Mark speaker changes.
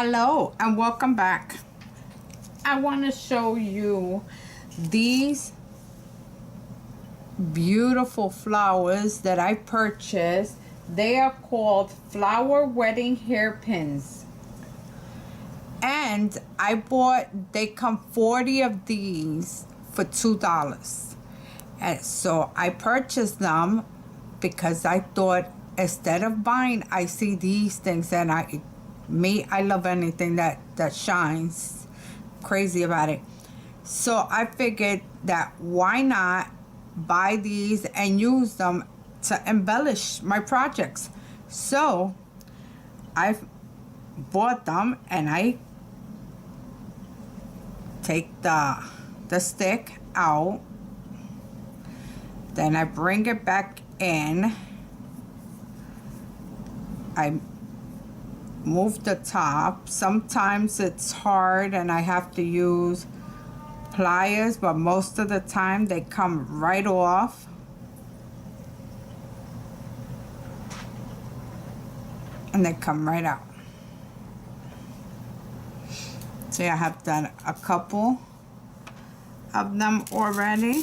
Speaker 1: Hello and welcome back. I want to show you these beautiful flowers that I purchased. They are called flower wedding hairpins, and they come 40 of these for $2, and so I purchased them because I thought, instead of buying, I see these things and I love anything that shines. Crazy about it. So I figured that why not buy these and use them to embellish my projects. So I bought them and I take the stick out, then I bring it back in, I move the top. Sometimes it's hard and I have to use pliers, but most of the time they come right off. And they come right out. See, I have done a couple of them already.